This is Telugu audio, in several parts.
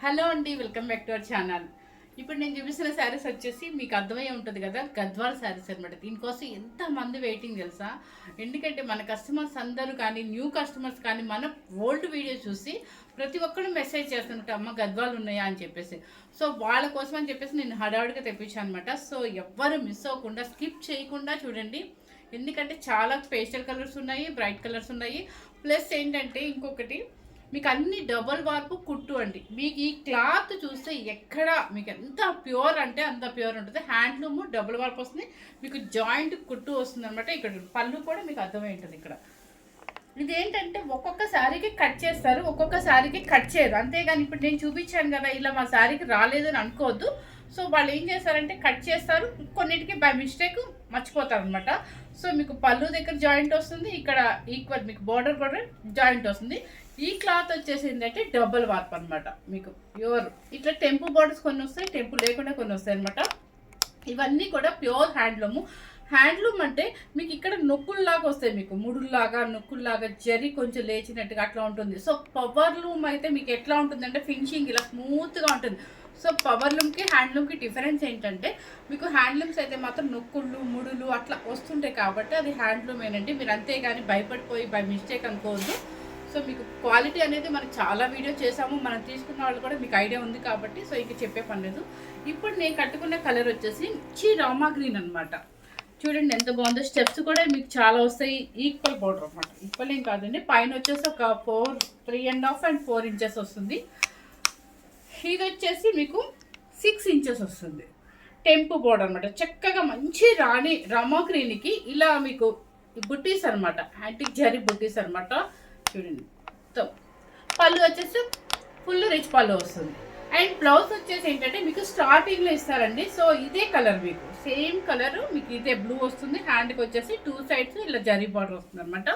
హలో అండి, welcome back to our channel. ఇప్పుడు నేను చూపిస్తున్న శారీస్ వచ్చేసి మీకు అర్థమయ్యే ఉంటుంది కదా, గద్వాల్ శారీస్ అనమాట. దీనికోసం ఎంతమంది వెయిటింగ్ తెలుసా? ఎందుకంటే మన కస్టమర్స్ అందరూ కానీ, న్యూ కస్టమర్స్ కానీ మన ఓల్డ్ వీడియో చూసి ప్రతి ఒక్కరు మెసేజ్ చేస్తున్నట్టు, అమ్మ గద్వాలు ఉన్నాయా అని చెప్పేసి. సో వాళ్ళ కోసం అని చెప్పేసి నేను హడావుడిగా తెప్పించాను అనమాట. సో ఎవ్వరు మిస్ అవ్వకుండా, స్కిప్ చేయకుండా చూడండి. ఎందుకంటే చాలా పేస్టల్ కలర్స్ ఉన్నాయి, బ్రైట్ కలర్స్ ఉన్నాయి. ప్లస్ ఏంటంటే ఇంకొకటి, మీకు అన్ని డబల్ వార్పు కుట్టు అండి. మీకు ఈ క్లాత్ చూస్తే ఎక్కడ మీకు ఎంత ప్యూర్ అంటే అంత ప్యూర్ ఉంటుంది. హ్యాండ్లూమ్ డబుల్ వార్పు వస్తుంది, మీకు జాయింట్ కుట్టు వస్తుంది అనమాట. ఇక్కడ పళ్ళు కూడా మీకు అర్థమై ఉంటుంది. ఇక్కడ ఇదేంటంటే ఒక్కొక్క శారీకి కట్ చేస్తారు, ఒక్కొక్క శారీకి కట్ చేయరు. అంతేగాని ఇప్పుడు నేను చూపించాను కదా, ఇలా మా శారీకి రాలేదని అనుకోవద్దు. సో వాళ్ళు ఏం చేస్తారంటే కట్ చేస్తారు, కొన్నిటికి బై మిస్టేక్ మర్చిపోతారు అనమాట. సో మీకు పళ్ళు దగ్గర జాయింట్ వస్తుంది, ఇక్కడ ఈక్వల్ మీకు బార్డర్ కూడా జాయింట్ వస్తుంది. ఈ క్లాత్ వచ్చేసి ఏంటంటే డబుల్ వార్ప్ అనమాట. మీకు ప్యూర్ ఇట్లా టెంపు బార్డర్స్ కొన్ని వస్తాయి, టెంపు లేకుండా కొన్ని వస్తాయి అనమాట. ఇవన్నీ కూడా ప్యూర్ హ్యాండ్లూమ్. హ్యాండ్లూమ్ అంటే మీకు ఇక్కడ నొక్కుల్లాగా వస్తాయి, మీకు ముడుల్లాగా నొక్కుల్లాగా జరి కొంచెం లేచినట్టుగా అట్లా ఉంటుంది. సో పవర్ లూమ్ అయితే మీకు ఎట్లా ఉంటుందంటే ఫినిషింగ్ ఇలా స్మూత్గా ఉంటుంది. సో పవర్ లూమ్కి హ్యాండ్లూమ్కి డిఫరెన్స్ ఏంటంటే, మీకు హ్యాండ్లూమ్స్ అయితే మాత్రం నొక్కుళ్ళు ముడులు అట్లా వస్తుంటాయి కాబట్టి అది హ్యాండ్లూమ్ ఏనండి. మీరు అంతేగాని భయపడిపోయి బై మిస్టేక్ అనుకోవద్దు. సో మీకు క్వాలిటీ అనేది మనం చాలా వీడియో చేసాము, మనం తీసుకున్న వాళ్ళు కూడా మీకు ఐడియా ఉంది కాబట్టి సో ఇక చెప్పే పని లేదు. ఇప్పుడు నేను కట్టుకున్న కలర్ వచ్చేసి రామా గ్రీన్ అనమాట. చూడండి ఎంత బాగుందో. స్టెప్స్ కూడా మీకు చాలా వస్తాయి, ఈక్వల్ బార్డర్ అనమాట. ఈక్వల్ ఏం కాదండి, పైన వచ్చేసి ఒక 3.5 and 4 inches వస్తుంది. ఇది వచ్చేసి మీకు 6 inches వస్తుంది. టెంపు బోర్డర్ అనమాట. చక్కగా మంచి రామా గ్రీన్కి ఇలా మీకు బుట్టీస్ అనమాట, యాంటిక్ జరీ బుట్టీస్ అనమాట. చూడండి పళ్ళు వచ్చేసి ఫుల్ రిచ్ పళ్ళు వస్తుంది. అండ్ బ్లౌజ్ వచ్చేసి ఏంటంటే మీకు స్టార్టింగ్లో ఇస్తారండి. సో ఇదే కలర్, మీకు సేమ్ కలర్ మీకు ఇదే బ్లూ వస్తుంది. హ్యాండ్కి వచ్చేసి 2 sides ఇలా జరీ బార్డర్ వస్తుంది అనమాట.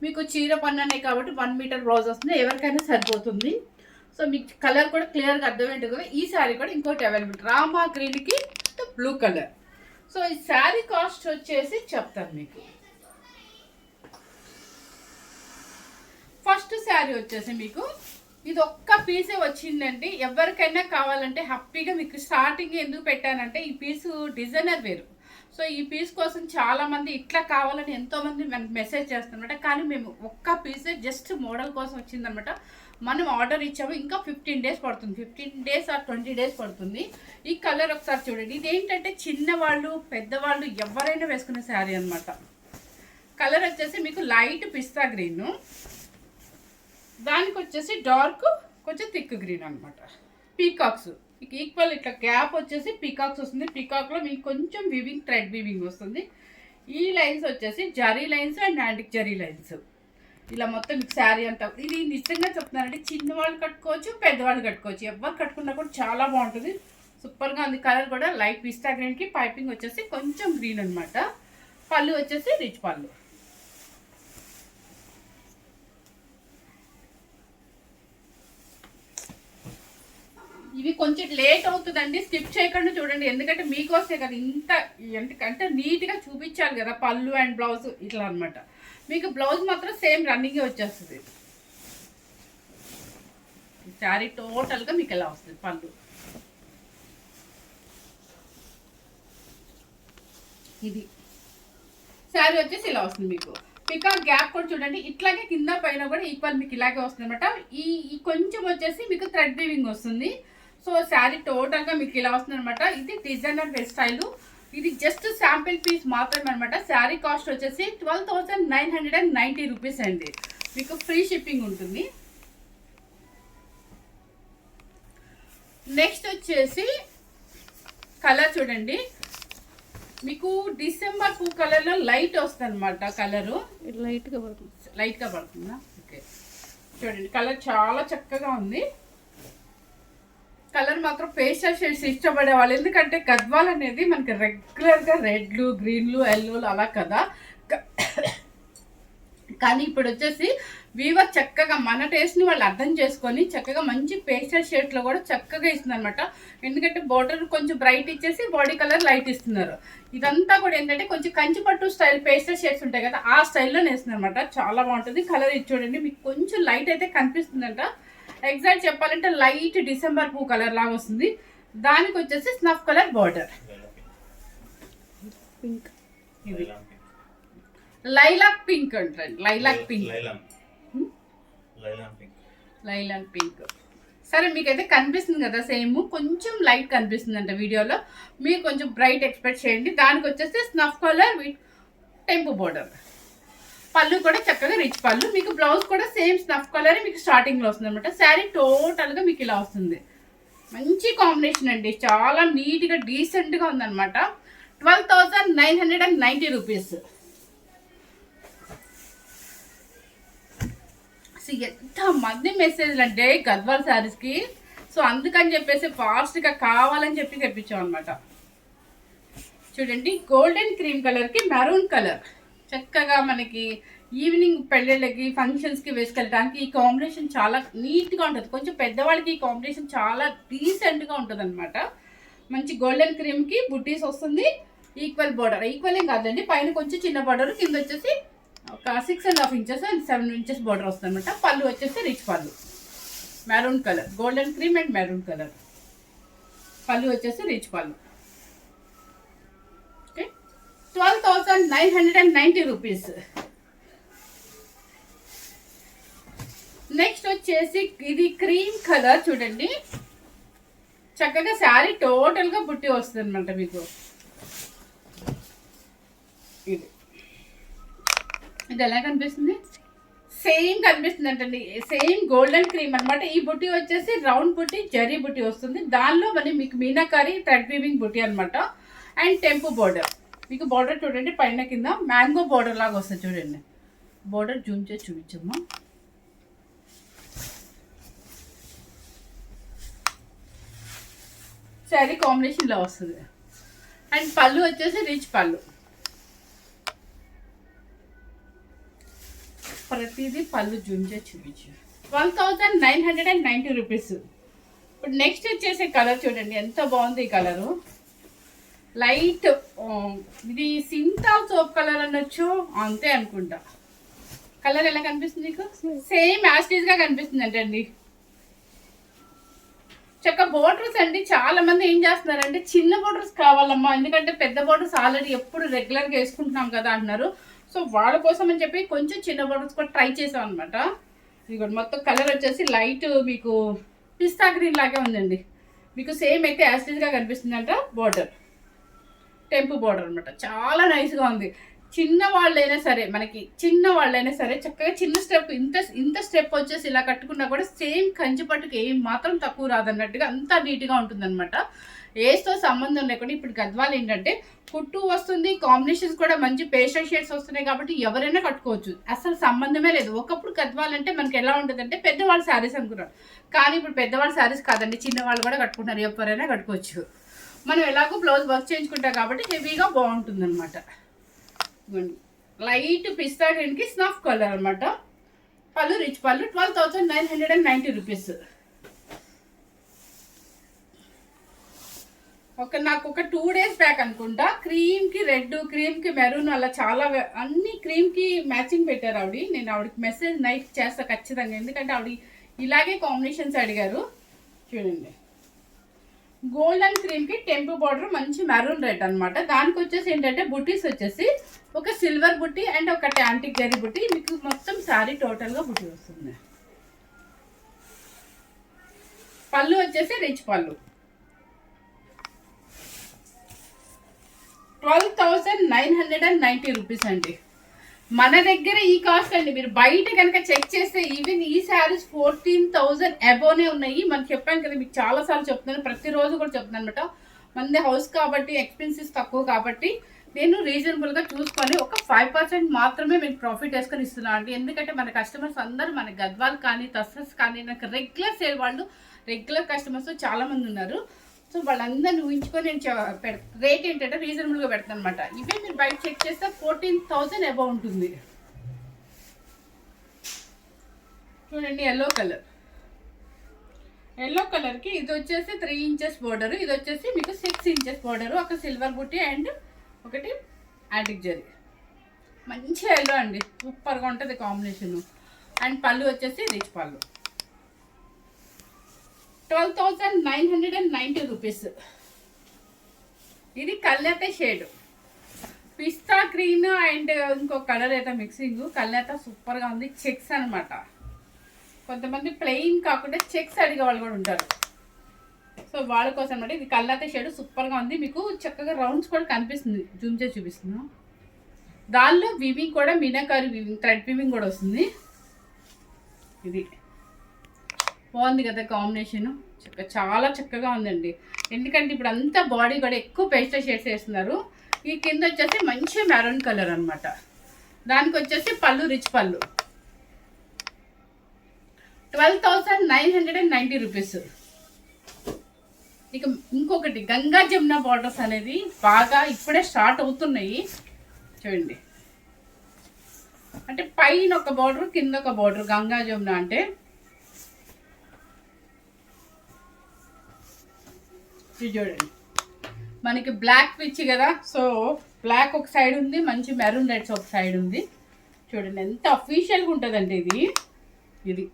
మీకు చీర పన్నానే కాబట్టి 1 meter బ్లౌజ్ వస్తుంది, ఎవరికైనా సరిపోతుంది. సో మీకు కలర్ కూడా క్లియర్గా అర్థమైంటుంది కదా. ఈ శారీ కూడా ఇంకోటి అవైలబుల్, రామా గ్రీన్కి బ్లూ కలర్. సో ఈ శారీ కాస్ట్ వచ్చేసి చెప్తాను మీకు. ఫస్ట్ శారీ వచ్చేసి మీకు ఇది ఒక్క పీసే వచ్చిందండి. ఎవరికైనా కావాలంటే హ్యాపీగా మీకు స్టార్టింగ్ ఎందుకు పెట్టానంటే, ఈ పీసు డిజైనర్ వేరు. సో ఈ పీస్ కోసం చాలామంది ఇట్లా కావాలని ఎంతోమంది మనకు మెసేజ్ చేస్తారనమాట. కానీ మేము ఒక్క పీసే జస్ట్ మోడల్ కోసం వచ్చిందనమాట. మనం ఆర్డర్ ఇచ్చాము, ఇంకా 15 days పడుతుంది, 15 days or 20 days పడుతుంది. ఈ కలర్ ఒకసారి చూడండి. ఇదేంటంటే చిన్నవాళ్ళు పెద్దవాళ్ళు ఎవరైనా వేసుకునే శారీ అనమాట. కలర్ వచ్చేసి మీకు లైట్ పిస్తా గ్రీన్, దానికి వచ్చేసి డార్క్ కొంచెం థిక్ గ్రీన్ అనమాట. పీకాక్స్ ఈక్వల్ ఇట్లా గ్యాప్ వచ్చేసి పీకాక్స్ వస్తుంది. పీకాక్లో మీకు కొంచెం వివింగ్, థ్రెడ్ వివింగ్ వస్తుంది. ఈ లైన్స్ వచ్చేసి zari lines and antique zari lines. ఇలా మొత్తం మీకు శారీ అంతా ఇది నిజంగా చెప్తున్నానంటే చిన్నవాళ్ళు కట్టుకోవచ్చు, పెద్దవాళ్ళు కట్టుకోవచ్చు, ఎవరు కట్టుకున్నా కూడా చాలా బాగుంటుంది, సూపర్గా ఉంది. కలర్ కూడా లైట్ పిస్తా గ్రీన్కి పైపింగ్ వచ్చేసి కొంచెం గ్రీన్ అనమాట. పళ్ళు వచ్చేసి రిచ్ పళ్ళు. ఇవి కొంచెం లేట్ అవుతుందండి, స్కిప్ చేయకుండా చూడండి. ఎందుకంటే మీకోసే కదా ఇంత అంటే నీట్గా చూపించాలి కదా, పళ్ళు అండ్ బ్లౌజ్ ఇట్లా అనమాట. మీకు బ్లౌజ్ మాత్రం సేమ్ రన్నింగే వచ్చేస్తుంది. శారీ టోటల్గా మీకు ఎలా వస్తుంది. పళ్ళు ఇది శారీ వచ్చేసి ఇలా వస్తుంది. మీకు పికాక్ గ్యాప్ కూడా చూడండి, ఇట్లాగే కింద పైన కూడా ఈక్వల్ మీకు ఇలాగే వస్తుంది అనమాట. ఈ కొంచెం వచ్చేసి మీకు థ్రెడ్ వీవింగ్ వస్తుంది. సో శారీ టోటల్గా మీకు ఇలా వస్తుంది అనమాట. ఇది డిజైనర్ వేర్ స్టైలు. ఇది జస్ట్ శాంపిల్ పీస్ మాత్రమే అనమాట. శారీ కాస్ట్ వచ్చేసి 12,990 rupees అండి. మీకు ఫ్రీ షిప్పింగ్ ఉంటుంది. నెక్స్ట్ వచ్చేసి కలర్ చూడండి, మీకు డిసెంబర్ 2 కలర్లో లైట్ వస్తుంది అనమాట. కలరు లైట్గా పడుతుందా? ఓకే చూడండి, కలర్ చాలా చక్కగా ఉంది. కలర్ మాత్రం పేస్టల్ షేడ్స్ ఇష్టపడే వాళ్ళు, ఎందుకంటే గద్వాల్ అనేది మనకి రెగ్యులర్గా రెడ్లు, గ్రీన్లు, ఎల్లోలు అలా కదా. కానీ ఇప్పుడు వచ్చేసి వీవర్ చక్కగా మన టేస్ట్ని వాళ్ళు అర్థం చేసుకొని చక్కగా మంచి పేస్టల్ షేడ్స్లో కూడా చక్కగా ఇస్తుంది అనమాట. ఎందుకంటే బార్డర్ కొంచెం బ్రైట్ ఇచ్చేసి బాడీ కలర్ లైట్ ఇస్తున్నారు. ఇదంతా కూడా ఏంటంటే కొంచెం కంచిపట్టు స్టైల్ పేస్టల్ షేడ్స్ ఉంటాయి కదా, ఆ స్టైల్లో వేస్తుంది అనమాట. చాలా బాగుంటుంది. కలర్ ఇది చూడండి, మీకు కొంచెం లైట్ అయితే కనిపిస్తుందంట. ఎగ్జాక్ట్ చెప్పాలంటే లైట్ డిసెంబర్ పూ కలర్ లాగా వస్తుంది. దానికి వచ్చేసి స్నఫ్ కలర్ బార్డర్. ఇది లైలాక్ పింక్ అంటారు. Lilac pink, lilac pink. సరే మీకైతే కనిపిస్తుంది కదా సేమ్, కొంచెం లైట్ కనిపిస్తుంది అంట వీడియోలో, మీరు కొంచెం బ్రైట్ ఎక్స్పెక్ట్ చేయండి. దానికి వచ్చేసి స్నఫ్ కలర్ విత్ టెంపు బోర్డర్. పళ్ళు కూడా చక్కగా రిచ్ పళ్ళు. మీకు బ్లౌజ్ కూడా సేమ్ స్నఫ్ కలర్ మీకు స్టార్టింగ్లో వస్తుంది అనమాట. శారీ టోటల్గా మీకు ఇలా వస్తుంది. మంచి కాంబినేషన్ అండి, చాలా నీట్గా డీసెంట్గా ఉందన్నమాట. 12,990 రూపీస్. ఎంత మంది మెసేజ్లు అంటే గద్వాల్ శారీస్కి. సో అందుకని చెప్పేసి ఫాస్ట్గా కావాలని చెప్పి తెప్పించాం అనమాట. చూడండి, గోల్డెన్ క్రీమ్ కలర్కి మెరూన్ కలర్. చక్కగా మనకి ఈవినింగ్ పెళ్ళిళ్ళకి ఫంక్షన్స్కి వేసుకెళ్ళడానికి ఈ కాంబినేషన్ చాలా నీట్గా ఉంటుంది. కొంచెం పెద్దవాళ్ళకి ఈ కాంబినేషన్ చాలా డీసెంట్గా ఉంటుంది అనమాట. మంచి గోల్డెన్ క్రీమ్కి బుట్టీస్ వస్తుంది. ఈక్వల్ బార్డర్, ఈక్వల్ ఏం కాదండి, పైన కొంచెం చిన్న బార్డర్, కింద వచ్చేసి ఒక 6.5 ఇంచెస్ అండ్ 7 ఇంచెస్ బార్డర్ వస్తుంది అనమాట. పళ్ళు వచ్చేసి రిచ్ పళ్ళు, maroon colour, golden cream and maroon colour. పళ్ళు వచ్చేసి రిచ్ పళ్ళు. Okay, 12,990 rupees. నెక్స్ట్ వచ్చేసి ఇది క్రీమ్ కలర్. చూడండి, చక్కగా శారీ టోటల్గా బుట్టి వస్తుంది అనమాట మీకు. ఇది ఎలా కనిపిస్తుంది? సేమ్ కనిపిస్తుంది అంటండి, సేమ్ గోల్డెన్ క్రీమ్ అనమాట. ఈ బుట్టి వచ్చేసి రౌండ్ బుట్టి, జరీ బుట్టి వస్తుంది. దానిలో మరి మీకు మీనాకారి థ్రెడ్ వీవింగ్ బుట్టి అనమాట. And temple border. మీకు బోర్డర్ చూడండి, పైన కింద మ్యాంగో బోర్డర్ లాగా వస్తుంది. చూడండి, బోర్డర్ జూమ్ చేసి చూపించమ్మా. శారీ కాంబినేషన్లో వస్తుంది. అండ్ పళ్ళు వచ్చేసి రిచ్ పళ్ళు. ప్రతిదీ పళ్ళు జూమ్ చేసి చూపించు. 12,990 రూపీస్. ఇప్పుడు నెక్స్ట్ వచ్చేసే కలర్ చూడండి, ఎంత బాగుంది ఈ కలరు. లైట్ ఇది సింతాల్ సోప్ కలర్ అనొచ్చు, అంతే అనుకుంటా. కలర్ ఎలా కనిపిస్తుంది మీకు? సేమ్ యాస్టీజ్గా కనిపిస్తుంది అంటండి. చక్క బోర్డర్స్ అండి. చాలా మంది ఏం చేస్తున్నారంటే చిన్న బోర్డర్స్ కావాలమ్మా, ఎందుకంటే పెద్ద బోర్డర్స్ ఆల్రెడీ ఎప్పుడు రెగ్యులర్గా వేసుకుంటున్నాం కదా అంటున్నారు. సో వాళ్ళ కోసం అని చెప్పి కొంచెం చిన్న బోర్డర్స్ కూడా ట్రై చేసాం అనమాట. ఇది మొత్తం కలర్ వచ్చేసి లైట్ మీకు పిస్తా గ్రీన్ లాగే ఉందండి. మీకు సేమ్ అయితే యాస్టీజ్గా కనిపిస్తుందంట. బోర్డర్ టెంపు బోర్డర్ అనమాట, చాలా నైస్గా ఉంది. చిన్న వాళ్ళైనా సరే, మనకి చిన్న వాళ్ళైనా సరే చక్కగా చిన్న స్టెప్, ఇంత స్టెప్ వచ్చేసి ఇలా కట్టుకున్నా కూడా సేమ్ కంచి పట్టుకు ఏం మాత్రం తక్కువ రాదన్నట్టుగా అంత నీట్గా ఉంటుందన్నమాట. ఏస్తో సంబంధం లేకుండా ఇప్పుడు గద్వాలు ఏంటంటే కుట్టు వస్తుంది, కాంబినేషన్స్ కూడా మంచి పేస్టల్ షేడ్స్ వస్తున్నాయి కాబట్టి ఎవరైనా కట్టుకోవచ్చు, అసలు సంబంధమే లేదు. ఒకప్పుడు గద్వాలంటే మనకి ఎలా ఉంటుందంటే పెద్దవాళ్ళ శారీస్ అనుకున్నారు, కానీ ఇప్పుడు పెద్దవాళ్ళ శారీస్ కాదండి, చిన్నవాళ్ళు కూడా కట్టుకుంటారు, ఎవరైనా కట్టుకోవచ్చు. మనం ఎలాగో బ్లౌజ్ వర్క్ చేయించుకుంటాం కాబట్టి హెవీగా బాగుంటుంది అనమాట. లైట్ పిస్తా గ్రీన్కి స్నఫ్ కలర్ అనమాట. పళ్ళు రిచ్ పళ్ళు. 12,990 రూపీస్. నాకు ఒక 2 days బ్యాక్ అనుకుంటా క్రీమ్కి రెడ్, క్రీమ్కి మెరూన్, అలా చాలా అన్ని క్రీమ్కి మ్యాచింగ్ పెట్టారు ఆవిడ. నేను ఆవిడకి మెసేజ్ నైట్ చేస్తా ఖచ్చితంగా, ఎందుకంటే ఆవిడ ఇలాగే కాంబినేషన్స్ అడిగారు. చూడండి, గోల్డెన్ క్రీమ్కి టెంపు బార్డర్, మంచి మెరూన్ రెడ్ అనమాట. దానికి వచ్చేసి ఏంటంటే బుట్టీస్ వచ్చేసి ఒక సిల్వర్ బుట్టి అండ్ ఒక యాంటిక్ జరీ బుట్టి. మీకు మొత్తం శారీ టోటల్గా బుట్టి వస్తుంది. పళ్ళు వచ్చేసి రిచ్ పళ్ళు. 12,990 రూపీస్ అండి. మన దగ్గర ఈ కాస్ట్ అండి. మీరు బయట కనుక చెక్ చేస్తే ఈవెన్ ఈ శారీస్ 14,000 అబోనే ఉన్నాయి. మనం చెప్పాను కదా, మీకు చాలాసార్లు చెప్తున్నాను, ప్రతిరోజు కూడా చెప్తున్నాను అనమాట. మనది హౌస్ కాబట్టి ఎక్స్పెన్సెస్ తక్కువ కాబట్టి నేను రీజనబుల్గా చూసుకొని ఒక 5% మాత్రమే మీకు ప్రాఫిట్ వేసుకొని ఇస్తున్నాను అండి. ఎందుకంటే మన కస్టమర్స్ అందరూ మన గద్వాల్ కానీ తస్సస్ కానీ నాకు రెగ్యులర్ సేల్ వాళ్ళు, రెగ్యులర్ కస్టమర్స్ చాలామంది ఉన్నారు. సో వాళ్ళందరినీ ఊహించుకొని నేను రేట్ ఏంటంటే రీజనబుల్గా పెడతాను అనమాట. ఇవే మీరు బయట చెక్ చేస్తే 14,000 అబౌవ్ ఉంటుంది. చూడండి, ఎల్లో కలర్. ఎల్లో కలర్కి ఇది వచ్చేసి 3 ఇంచెస్ బోర్డరు, ఇది వచ్చేసి మీకు 6 ఇంచెస్ బోర్డరు, ఒక సిల్వర్ బుట్టి అండ్ ఒకటి యాంటిక్ జరీ. మంచి ఎల్లో అండి, సూపర్గా ఉంటుంది కాంబినేషను. అండ్ పళ్ళు వచ్చేసి రిచ్ పళ్ళు. 12,990 రూపీస్. ఇది కల్నేత షేడ్, పిస్తా గ్రీన్ అండ్ ఇంకో కలర్ అయితే మిక్సింగ్. కల్నేత సూపర్గా ఉంది. చెక్స్ అనమాట. కొంతమంది ప్లెయిన్ కాకుండా చెక్స్ అడిగే వాళ్ళు కూడా ఉంటారు. సో వాళ్ళ కోసం అనమాట. ఇది కల్నేత షేడ్ సూపర్గా ఉంది. మీకు చక్కగా రౌండ్స్ కూడా కనిపిస్తుంది. జూమ్ చేసి చూపిస్తున్నాను. దానిలో వివింగ్ కూడా మీనాకారి వివింగ్, థ్రెడ్ వివింగ్ కూడా వస్తుంది. ఇది బాగుంది కదా కాంబినేషన్. చాలా చక్కగా ఉందండి. ఎందుకంటే ఇప్పుడు అంతా బాడీ కూడా ఎక్కువ పేస్టల్ షేడ్స్ వేస్తున్నారు. ఈ కింద వచ్చేసి మంచి మెరూన్ కలర్ అనమాట. దానికి వచ్చేసి పళ్ళు, రిచ్ పళ్ళు. 12,990 రూపీస్. ఇక ఇంకొకటి గంగా జమున బార్డర్స్ అనేది బాగా ఇప్పుడే స్టార్ట్ అవుతున్నాయి. చూడండి, అంటే పైన ఒక బార్డర్, కింద ఒక బార్డర్. గంగా జమున అంటే ఇది చూడండి, మనకి బ్లాక్ పిచ్చి కదా. సో బ్లాక్ ఒక సైడ్ ఉంది, మంచి మెరూన్ రెడ్స్ ఒక సైడ్ ఉంది. చూడండి ఎంత అఫీషియల్గా ఉంటుందండి ఇది. ఇది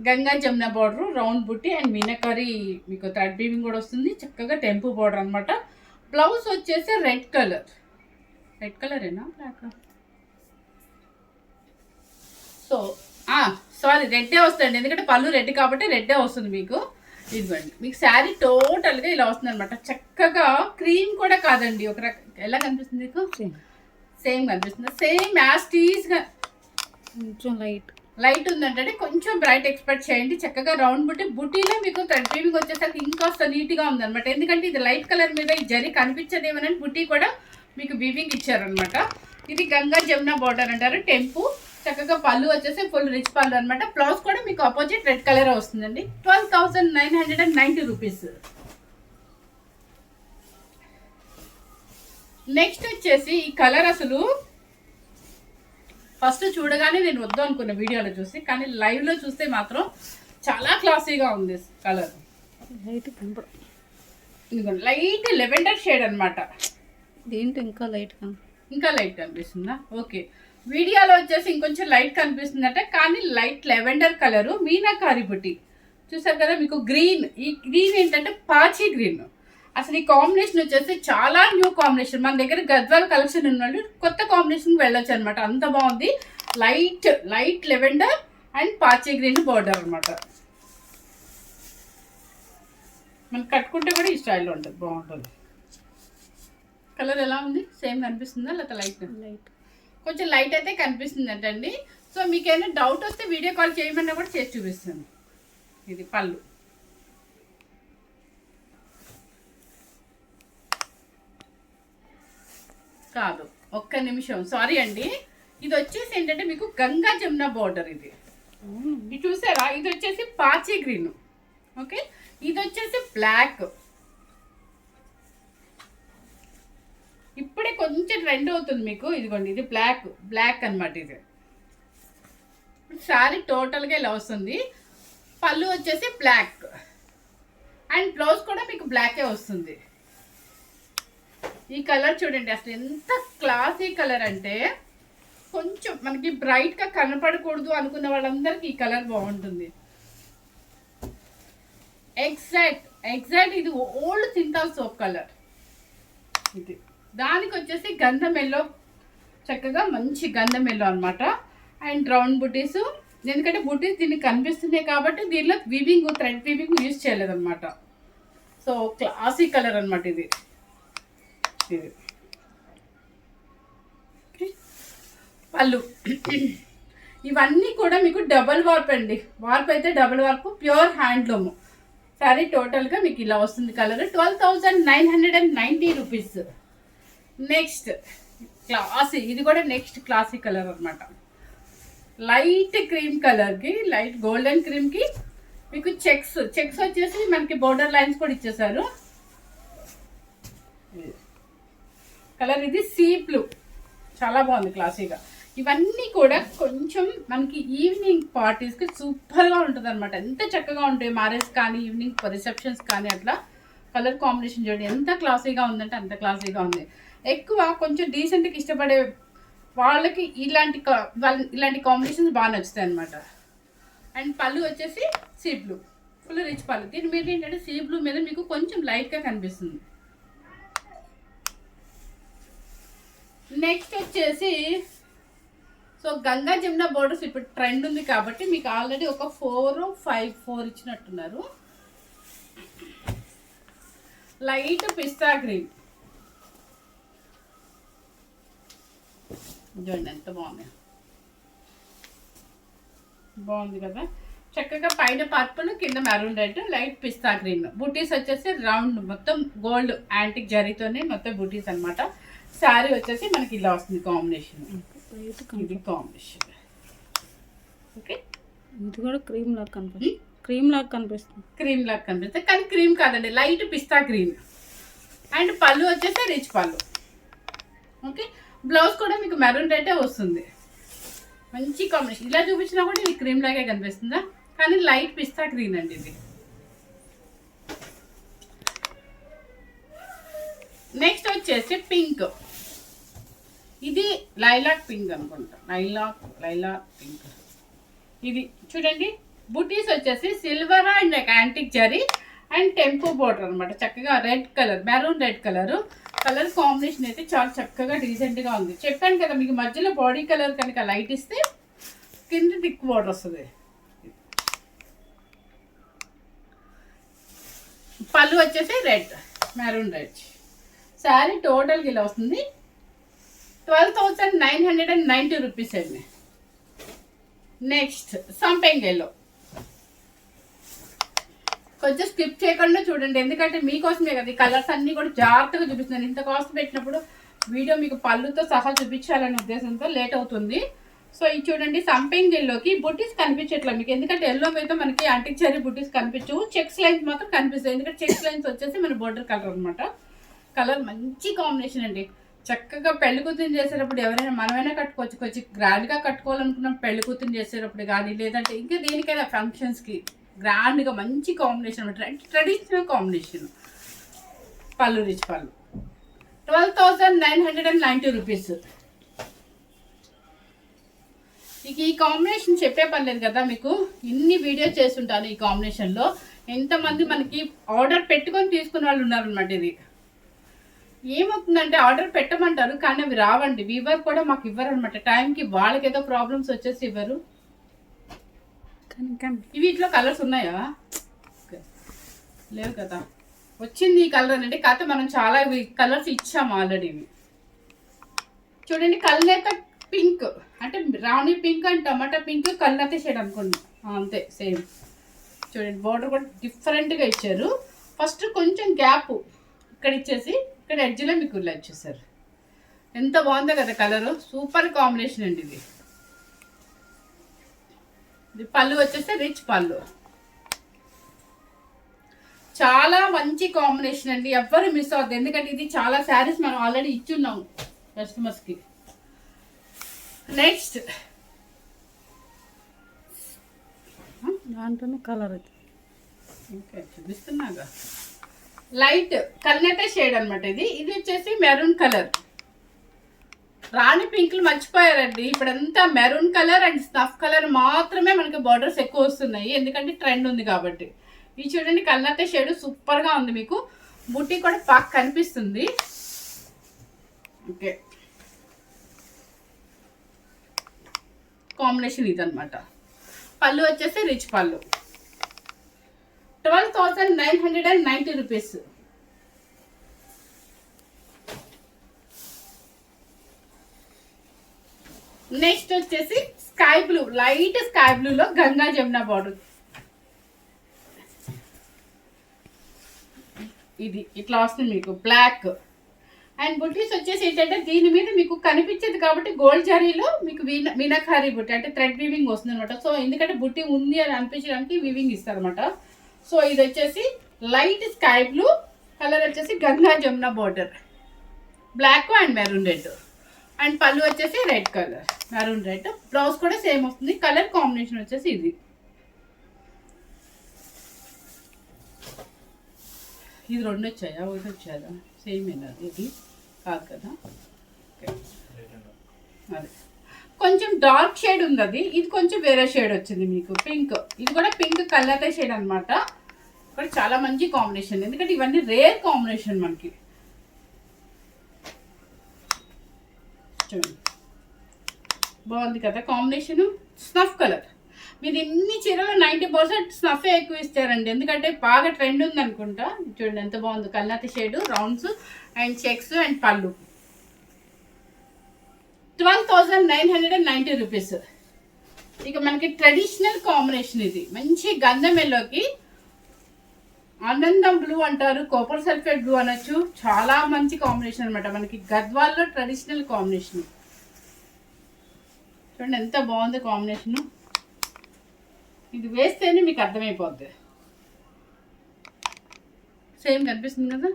గంగా జమున బార్డర్, రౌండ్ బుట్టి అండ్ మీనాకరీ మీకు థ్రెడ్ వీవింగ్ కూడా వస్తుంది. చక్కగా టెంపు బార్డర్ అనమాట. బ్లౌజ్ వచ్చేసి రెడ్ కలర్. రెడ్ కలరేనా బ్లాక్? సో సారీ, రెడ్డే వస్తుంది. ఎందుకంటే పళ్ళు రెడ్ కాబట్టి రెడ్డే వస్తుంది మీకు. ఇదిగోండి, మీకు శారీ టోటల్గా ఇలా వస్తుంది అనమాట. చక్కగా క్రీమ్ కూడా కాదండి. ఒక ఎలా కనిపిస్తుంది మీకు? సేమ్ కనిపిస్తుంది. సేమ్ యాజ్ టీజ్గా కొంచెం లైట్ ఉందంటే కొంచెం బ్రైట్ ఎక్స్పెక్ట్ చేయండి. చక్కగా రౌండ్ బుట్టి, బుట్టీలో మీకు థ్రెడ్ వీవింగ్ వచ్చేసరికి ఇంకాస్త నీట్గా ఉందన్నమాట. ఎందుకంటే ఇది లైట్ కలర్ మీద ఈ జరీ కనిపించదేమోనని బుట్టి కూడా మీకు వీవింగ్ ఇచ్చారనమాట. ఇది గంగా జమున బార్డర్ అంటారు. టెంపు చక్కగా పళ్ళు వచ్చేసి ఫుల్ రిచ్ పళ్ళు అనమాట. బ్లౌజ్ కూడా మీకు ఆపోజిట్ రెడ్ కలర్ వస్తుందండి. 12,990 రూపీస్. నెక్స్ట్ వచ్చేసి ఈ కలర్ అసలు ఫస్ట్ చూడగానే నేను వద్దు అనుకున్న వీడియోలో చూసి, కానీ లైవ్లో చూస్తే మాత్రం చాలా క్లాసీగా ఉంది కలర్. లైట్ లెవెండర్ షేడ్ అనమాట. దీంట్లో ఇంకా లైట్ కనిపిస్తుందా? ఓకే, వీడియోలో వచ్చేసి ఇంకొంచెం లైట్ కనిపిస్తుందట, కానీ లైట్ లెవెండర్ కలరు. మీనాకారి బుట్టి చూసారు కదా మీకు. గ్రీన్, ఈ గ్రీన్ ఏంటంటే పాచి గ్రీన్. అసలు ఈ కాంబినేషన్ వచ్చేసి చాలా న్యూ కాంబినేషన్. మన దగ్గర గద్వాల్ కలెక్షన్ ఉన్నట్టు కొత్త కాంబినేషన్కి వెళ్ళొచ్చు అనమాట. అంత బాగుంది. లైట్ లెవెండర్ అండ్ పాచి గ్రీన్ బార్డర్ అనమాట. మనం కట్టుకుంటే కూడా ఈ స్టైల్లో ఉంటుంది, బాగుంటుంది. కలర్ ఎలా ఉంది? సేమ్ కనిపిస్తుందా లేకపోతే లైట్? కొంచెం లైట్ అయితే కనిపిస్తుంది అంటండి. సో మీకు ఏమైనా డౌట్ వస్తే వీడియో కాల్ చేయమన్నా కూడా చేసి చూపిస్తాను. ఇది పళ్ళు. కాదు, ఒక్క నిమిషం, సారీ అండి. ఇది వచ్చేసి ఏంటంటే మీకు గంగా జమున బార్డర్. ఇది చూసారా? ఇది వచ్చేసి పాచి గ్రీన్. ఓకే, ఇది వచ్చేసి బ్లాక్. ఇప్పుడే కొంచెం ట్రెండ్ అవుతుంది మీకు. ఇదిగోండి, ఇది బ్లాక్ అనమాట. ఇది శారీ టోటల్గా ఇలా వస్తుంది. పళ్ళు వచ్చేసి బ్లాక్ అండ్ బ్లౌజ్ కూడా మీకు బ్లాకే వస్తుంది. ఈ కలర్ చూడండి, అసలు ఎంత క్లాసీ కలర్ అంటే కొంచెం మనకి బ్రైట్గా కనపడకూడదు అనుకున్న వాళ్ళందరికీ ఈ కలర్ బాగుంటుంది. ఎగ్జాక్ట్ ఇది ఓల్డ్ సింథాల్ సోప్ కలర్. ఇది దానికి వచ్చేసి గంధం ఎల్లో, చక్కగా మంచి గంధం ఎల్లో అనమాట. అండ్ రౌండ్ బుటీస్, ఎందుకంటే బుటీస్ దీనికి కనిపిస్తున్నాయి కాబట్టి దీనిలో వీవింగ్, థ్రెడ్ వీవింగ్ యూజ్ చేయలేదన్నమాట. సో క్లాసీ కలర్ అనమాట ఇది. పళ్ళు ఇవన్నీ కూడా మీకు డబల్ వార్ప్ అండి. వార్ప్ అయితే double warp, pure handloom sari. టోటల్గా మీకు ఇలా వస్తుంది కలర్. 12,990 రూపీస్. నెక్స్ట్ క్లాసీ, ఇది కూడా నెక్స్ట్ క్లాసీ కలర్ అనమాట. లైట్ క్రీమ్ కలర్కి, లైట్ గోల్డెన్ క్రీమ్కి మీకు చెక్స్ వచ్చేసి మనకి బోర్డర్ లైన్స్ కూడా ఇచ్చేసారు. కలర్ ఇది సీ బ్లూ, చాలా బాగుంది క్లాసీగా. ఇవన్నీ కూడా కొంచెం మనకి ఈవినింగ్ పార్టీస్కి సూపర్గా ఉంటుంది అనమాట. ఎంత చక్కగా ఉంటాయి మ్యారేజ్ కానీ ఈవినింగ్ రిసెప్షన్స్ కానీ. అట్లా కలర్ కాంబినేషన్ చూడండి ఎంత క్లాసీగా ఉందంటే అంత క్లాసీగా ఉంది. ఎక్కువ కొంచెం డీసెంట్గా ఇష్టపడే వాళ్ళకి ఇలాంటి కాంబినేషన్స్ బాగా నచ్చుతాయి అనమాట. అండ్ పళ్ళు వచ్చేసి సీ బ్లూ, ఫుల్ రిచ్ పళ్ళు. దీని మీద ఏంటంటే సీ బ్లూ మీద మీకు కొంచెం లైట్గా కనిపిస్తుంది. నెక్స్ట్ వచ్చేసి సో గంగా జమున బోర్డర్స్ ఇప్పుడు ట్రెండ్ ఉంది కాబట్టి మీకు ఆల్రెడీ ఒక 4 ఇచ్చినట్టున్నారు. లైట్ పిస్తా గ్రీన్ చూడండి ఎంత బాగుంది కదా. చక్కగా పైన పర్పుల్ కింద మెరూన్ రెడ్ లైట్ పిస్తా గ్రీన్. బూటీస్ వచ్చేసి రౌండ్ మొత్తం గోల్డ్ యాంటిక్ జరీతోనే మొత్తం బూటీస్ అనమాట. శారీ వచ్చేసి మనకి ఇలా వస్తుంది కాంబినేషన్. ఇది కాంబినేషన్. ఓకే ఇది కూడా క్రీమ్ లాగా కనిపిస్తుంది. క్రీమ్ లాగా కనిపిస్తుంది కానీ క్రీమ్ కాదండి, లైట్ పిస్తా గ్రీన్. అండ్ పళ్ళు వచ్చేసి రిచ్ పళ్ళు. ఓకే బ్లౌజ్ కూడా మీకు మెరూన్ రెడ్డే వస్తుంది. మంచి కాంబినేషన్. ఇలా చూపించినా కూడా ఇది క్రీమ్ లాగే కనిపిస్తుందా, కానీ లైట్ పిస్తా గ్రీన్ అండి ఇది. నెక్స్ట్ వచ్చేసి పింక్. ఇది లైలాక్ పింక్ అనుకుంటా. Lilac pink. ఇది చూడండి బుటీస్ వచ్చేసి silver and antique zari and tempo border అనమాట. చక్కగా red colour, maroon red colour combination అయితే చాలా చక్కగా డీసెంట్గా ఉంది. చెప్పాను కదా మీకు మధ్యలో బాడీ కలర్ కనుక లైట్ ఇస్తే కింద థిక్ బోర్డర్ వస్తుంది. పళ్ళు వచ్చేసి రెడ్, మెరూన్ రెడ్. శారీ టోటల్గా ఇలా వస్తుంది. 12,990 రూపీస్ అండి. నెక్స్ట్ సంపెంగ్ ఎల్లో. కొంచెం స్కిప్ చేయకుండా చూడండి, ఎందుకంటే మీకోసమే కదా ఈ కలర్స్ అన్నీ కూడా జాగ్రత్తగా చూపిస్తున్నాను. ఇంత కాస్ట్ పెట్టినప్పుడు వీడియో మీకు పళ్ళుతో సహా చూపించాలనే ఉద్దేశంతో లేట్ అవుతుంది. సో ఇది చూడండి సంపెంగ్ ఎల్లోకి బుటీస్ కనిపించట్లేదు మీకు, ఎందుకంటే ఎల్లో మీద మనకి యాంటిక్ జరీ బుటీస్ కనిపించవు. చెక్స్ లైన్స్ మాత్రం కనిపిస్తాయి, ఎందుకంటే చెక్స్ లైన్స్ వచ్చేసి మన బోర్డర్ కలర్ అనమాట. కలర్ మంచి కాంబినేషన్ అండి. చక్కగా పెళ్లి కూతురు చేసేటప్పుడు ఎవరైనా మనమైనా కట్టుకోవచ్చు. కొంచెం గ్రాండ్గా కట్టుకోవాలనుకున్నాం పెళ్లి కూతురు చేసేటప్పుడు కానీ, లేదంటే ఇంకా దేనికైనా ఫంక్షన్స్కి గ్రాండ్గా మంచి కాంబినేషన్ అనమాట. Traditional combination. పళ్ళు రిచ్ పళ్ళు. 12,990 రూపీస్. ఇక ఈ కాంబినేషన్ చెప్పే పర్లేదు కదా, మీకు ఇన్ని వీడియోస్ చేస్తుంటాను. ఈ కాంబినేషన్లో ఎంతమంది మనకి ఆర్డర్ పెట్టుకొని తీసుకున్న వాళ్ళు ఉన్నారనమాట. ఇది ఏమవుతుందంటే ఆర్డర్ పెట్టమంటారు కానీ అవి రావండి. వీవర్ కూడా మాకు ఇవ్వరు అనమాట టైంకి. వాళ్ళకి ఏదో ప్రాబ్లమ్స్ వచ్చేసి ఇవ్వరు. వీటిలో కలర్స్ ఉన్నాయా? లేవు కదా. వచ్చింది ఈ కలర్ అంటే కాకపోతే మనం చాలా కలర్స్ ఇచ్చాము ఆల్రెడీ. ఇవి చూడండి కల్నేత పింక్ అంటే రాణి పింక్ అండ్ టమాటా పింక్ కల్నేత షేడ్ అనుకోండి, అంతే సేమ్. చూడండి బోర్డర్ కూడా డిఫరెంట్గా ఇచ్చారు. ఫస్ట్ కొంచెం గ్యాప్ ఇక్కడ ఇచ్చేసి ఇక్కడ ఎడ్జ్లో మీకు ఇలా ఇచ్చేసారు. ఎంత బాగుందో కదా కలరు. సూపర్ కాంబినేషన్ అండి ఇది. ఇది పళ్ళు వచ్చేస్తే రిచ్ పళ్ళు. చాలా మంచి కాంబినేషన్ అండి, ఎవ్వరు మిస్ అవుతుంది. ఎందుకంటే ఇది చాలా శారీస్ మనం ఆల్రెడీ ఇచ్చున్నాము కస్టమర్స్కి. నెక్స్ట్ దాంట్లోనే కలర్ అయితే ఓకే చూపిస్తున్నాగా. లైట్ కల్నేత షేడ్ అనమాట ఇది. ఇది వచ్చేసి మెరూన్ కలర్. రాణి పింక్లు మర్చిపోయారండి. ఇప్పుడంతా maroon colour and snuff colour మాత్రమే మనకి బార్డర్స్ ఎక్కువ వస్తున్నాయి, ఎందుకంటే ట్రెండ్ ఉంది కాబట్టి. ఇది చూడండి కల్నేత షేడ్ సూపర్గా ఉంది. మీకు బుట్టి కూడా బాగా కనిపిస్తుంది. ఓకే కాంబినేషన్ ఇదనమాట. పళ్ళు వచ్చేసి రిచ్ పళ్ళు. 12,990 రూపీస్. నెక్స్ట్ వచ్చేసి స్కై బ్లూ, లైట్ స్కై బ్లూలో గంగా జమున బార్డర్. ఇది ఇట్లా వస్తుంది మీకు బ్లాక్. అండ్ బుటీస్ వచ్చేసి ఏంటంటే దీని మీద మీకు కనిపించేది కాబట్టి గోల్డ్ జరీలో మీకు మీనాకారి బుట్టి అంటే థ్రెడ్ వీవింగ్ వస్తుంది అనమాట. సో ఎందుకంటే బుట్టి ఉంది అని అనిపించడానికి వీవింగ్ ఇస్తారు అనమాట. సో ఇది వచ్చేసి లైట్ స్కై బ్లూ కలర్ వచ్చేసి Ganga Jamuna border, black and maroon red. And పళ్ళు వచ్చేసి red colour, maroon red. Blouse కూడా సేమ్ వస్తుంది. కలర్ కాంబినేషన్ వచ్చేసి ఇది. ఇది రెండు వచ్చాయా, ఒకటి వచ్చాయా? సేమ్ ఏనా? ఇది కాదు కదా. అదే కొంచెం డార్క్ షేడ్ ఉంది అది. ఇది కొంచెం వేరే షేడ్ వచ్చింది మీకు పింక్. ఇది కూడా పింక్ కలర్ షేడ్ అనమాట. కూడా చాలా మంచి కాంబినేషన్, ఎందుకంటే ఇవన్నీ రేర్ కాంబినేషన్ మనకి. చూడండి బాగుంది కదా కాంబినేషను. Snuff colour. మీరు ఇన్ని చీరలు 90% స్నఫే ఎక్కువ ఇస్తారండి, ఎందుకంటే బాగా ట్రెండ్ ఉంది అనుకుంటా. చూడండి ఎంత బాగుంది, కల్నాతి shade, rounds and checks and పళ్ళు. 12,990 రూపీస్. ఇక మనకి ట్రెడిషనల్ కాంబినేషన్ ఇది, మంచి గంధం ఎల్లోకి ఆనందం బ్లూ అంటారు, కాపర్ సల్ఫేట్ బ్లూ అనొచ్చు. చాలా మంచి కాంబినేషన్ అనమాట మనకి గద్వాల్లో ట్రెడిషనల్ కాంబినేషన్. చూడండి ఎంత బాగుంది కాంబినేషను. ఇది వేస్తేనే మీకు అర్థమైపోద్ది. సేమ్ కనిపిస్తుంది కదా,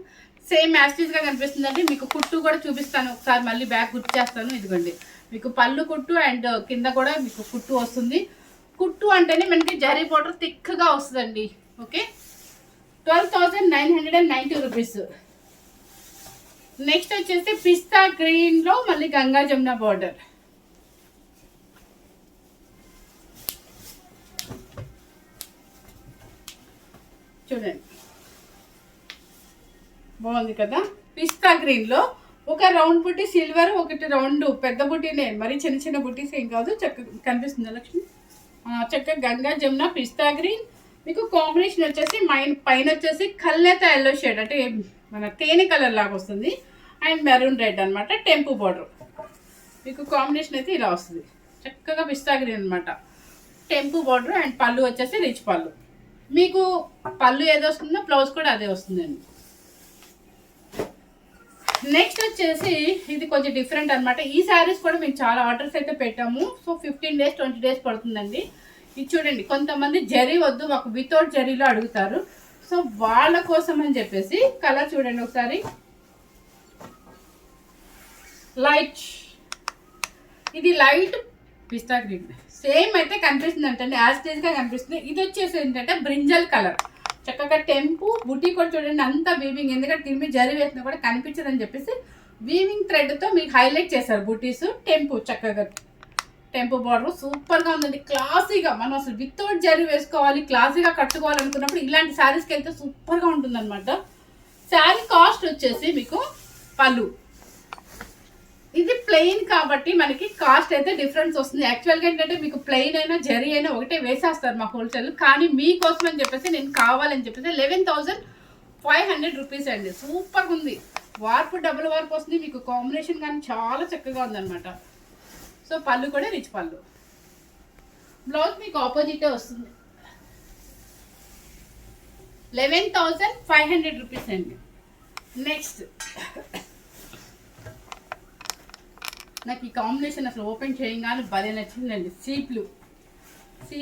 సేమ్ యాస్టీస్గా కనిపిస్తుందండి. మీకు కుట్టు కూడా చూపిస్తాను ఒకసారి, మళ్ళీ బ్యాక్ గుర్తు చేస్తాను. ఇదిగోండి మీకు పళ్ళు కుట్టు అండ్ కింద కూడా మీకు కుట్టు వస్తుంది. కుట్టు అంటేనే మనకి జరీ బోర్డర్ థిక్గా వస్తుందండి. Okay, 12,990 rupees. నెక్స్ట్ వచ్చేసి పిస్తా గ్రీన్లో మళ్ళీ గంగా జమున బార్డర్. చూడండి బాగుంది కదా, పిస్తా గ్రీన్లో ఒక రౌండ్ బుట్టి సిల్వర్, ఒకటి రౌండ్ పెద్ద బుట్టినే, మరి చిన్న చిన్న బుట్టీస్ ఏం కాదు. చక్కగా కనిపిస్తుంది లక్ష్మి. చక్కగా గంగా జమున పిస్తా గ్రీన్. మీకు కాంబినేషన్ వచ్చేసి పైన వచ్చేసి కల్నేత ఎల్లో షేడ్, అంటే మన తేనె కలర్ లాగా వస్తుంది, అండ్ మెరూన్ రెడ్ అనమాట. టెంపు బార్డర్ మీకు కాంబినేషన్ అయితే ఇలా వస్తుంది. చక్కగా పిస్తా గ్రీన్ అనమాట, టెంపు బార్డర్ అండ్ పళ్ళు వచ్చేసి రిచ్ పళ్ళు. మీకు పళ్ళు ఏదో వస్తుందో బ్లౌజ్ కూడా అదే వస్తుందండి. నెక్స్ట్ వచ్చేసి ఇది కొంచెం డిఫరెంట్ అనమాట. ఈ శారీస్ కూడా మేము చాలా ఆర్డర్స్ అయితే పెట్టాము. సో 15 days 20 days పడుతుందండి. ఇది చూడండి, కొంతమంది జరీ వద్దు మాకు వితౌట్ జరీలో అడుగుతారు. సో వాళ్ళ కోసం అని చెప్పేసి కలర్ చూడండి ఒకసారి. లైట్, ఇది లైట్ పిస్తా గ్రీన్, సేమ్ అయితే కనిపిస్తుంది అంటే యాస్టేజ్గా కనిపిస్తుంది. ఇది వచ్చేసి ఏంటంటే బ్రింజల్ కలర్. చక్కగా టెంపు బుటీ కూడా చూడండి అంతా వీవింగ్, ఎందుకంటే దీని మీద జరి వేసినా కూడా కనిపించదని చెప్పేసి వీవింగ్ థ్రెడ్తో మీకు హైలైట్ చేశారు బుటీస్. టెంపు చక్కగా టెంపు బార్డర్ సూపర్గా ఉందండి, క్లాసీగా. మనం అసలు వితౌట్ జరీ వేసుకోవాలి, క్లాసీగా కట్టుకోవాలనుకున్నప్పుడు ఇలాంటి శారీస్కి వెళ్తే సూపర్గా ఉంటుంది అనమాట. శారీ కాస్ట్ వచ్చేసి మీకు పళ్ళు, ఇది ప్లెయిన్ కాబట్టి మనకి కాస్ట్ అయితే డిఫరెన్స్ వస్తుంది. యాక్చువల్గా ఏంటంటే మీకు ప్లెయిన్ అయినా జరీ అయినా ఒకటే వేసేస్తారు మా హోల్సేల్, కానీ మీకోసం అని చెప్పేసి నేను కావాలని చెప్పేసి 11,500 రూపీస్ అండి. సూపర్గా ఉంది, వార్పు డబుల్ వార్పు వస్తుంది మీకు. కాంబినేషన్ కానీ చాలా చక్కగా ఉందన్నమాట. సో పళ్ళు కూడా రిచ్ పళ్ళు, బ్లౌజ్ మీకు ఆపోజిటే వస్తుంది. 11,500 రూపీస్ అండి. నెక్స్ట్ నాకు ఈ కాంబినేషన్ అసలు ఓపెన్ చేయగానే భలే నచ్చిందండి. Sea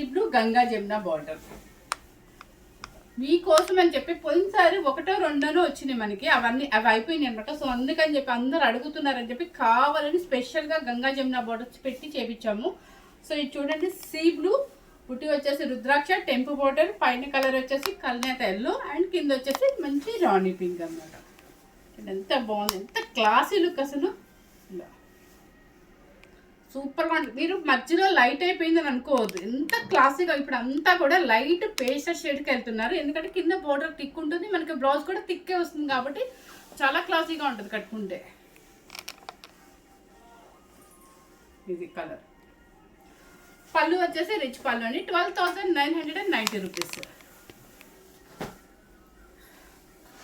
blue Ganga Jamuna border. మీకోసం అని చెప్పి పోయినసారి ఒకటో రెండోనో వచ్చినాయి మనకి, అవి అయిపోయినాయి అనమాట. సో అందుకని చెప్పి అందరు అడుగుతున్నారని చెప్పి కావాలని స్పెషల్గా గంగా జమున బార్డర్స్ పెట్టి చేపించాము. సో ఇది చూడండి, సీ బ్లూ పుట్టి వచ్చేసి రుద్రాక్ష, టెంపు బార్డర్, పైన కలర్ వచ్చేసి కల్నేత ఎల్లో అండ్ కింద వచ్చేసి మంచి రాణి పింక్ అనమాట. ఎంత బాగుంది, ఎంత క్లాసీ లుక్ అసలు. ఇలా సూపర్గా ఉంటుంది. మీరు మధ్యలో లైట్ అయిపోయిందని అనుకోవద్దు, ఎంత క్లాసీగా. ఇప్పుడు అంతా కూడా లైట్ పేస్టల్ షేడ్కి వెళ్తున్నారు, ఎందుకంటే కింద బోర్డర్ థిక్ ఉంటుంది, మనకి బ్లౌజ్ కూడా థిక్కే వస్తుంది కాబట్టి చాలా క్లాసీగా ఉంటుంది కట్టుకుంటే. ఇది కలర్. పళ్ళు వచ్చేసి రిచ్ పళ్ళు అండి, 12,990 రూపీస్.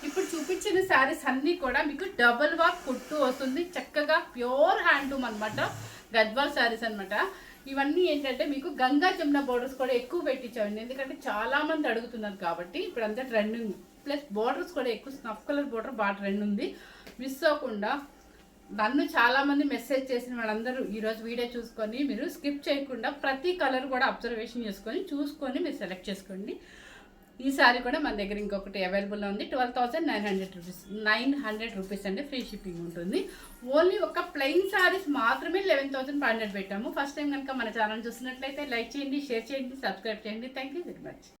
ఇప్పుడు చూపించిన శారీస్ అన్నీ కూడా మీకు డబుల్ వర్క్ కుట్టు వస్తుంది, చక్కగా ప్యూర్ హ్యాండ్లూమ్ అనమాట, గద్వాల్ శారీస్ అనమాట. ఇవన్నీ ఏంటంటే మీకు గంగా జమున బోర్డర్స్ కూడా ఎక్కువ పెట్టించామండి, ఎందుకంటే చాలా మంది అడుగుతున్నారు కాబట్టి. ఇప్పుడు అంతా ట్రెండింగ్, ప్లస్ బోర్డర్స్ కూడా ఎక్కువ స్నఫ్ కలర్ బోర్డర్ బాగా ట్రెండ్ ఉంది. మిస్ అవ్వకుండా నన్ను చాలామంది మెసేజ్ చేసిన వాళ్ళందరూ ఈరోజు వీడియో చూసుకొని మీరు స్కిప్ చేయకుండా ప్రతి కలర్ కూడా అబ్జర్వేషన్ చేసుకొని చూసుకొని మీరు సెలెక్ట్ చేసుకోండి. ఈ సారీ కూడా మన దగ్గర ఇంకొకటి అవైలబుల్లో ఉంది, 12,900 రూపీస్ అండి, ఫ్రీ షిప్పింగ్ ఉంటుంది. ఓన్లీ ఒక ప్లెయిన్ సారీస్ మాత్రమే 11,500 పెట్టాము. ఫస్ట్ టైం కనుక మన ఛానల్ చూసినట్లయితే లైక్ చేయండి, షేర్ చేయండి, సబ్స్క్రైబ్ చేయండి. Thank you very much.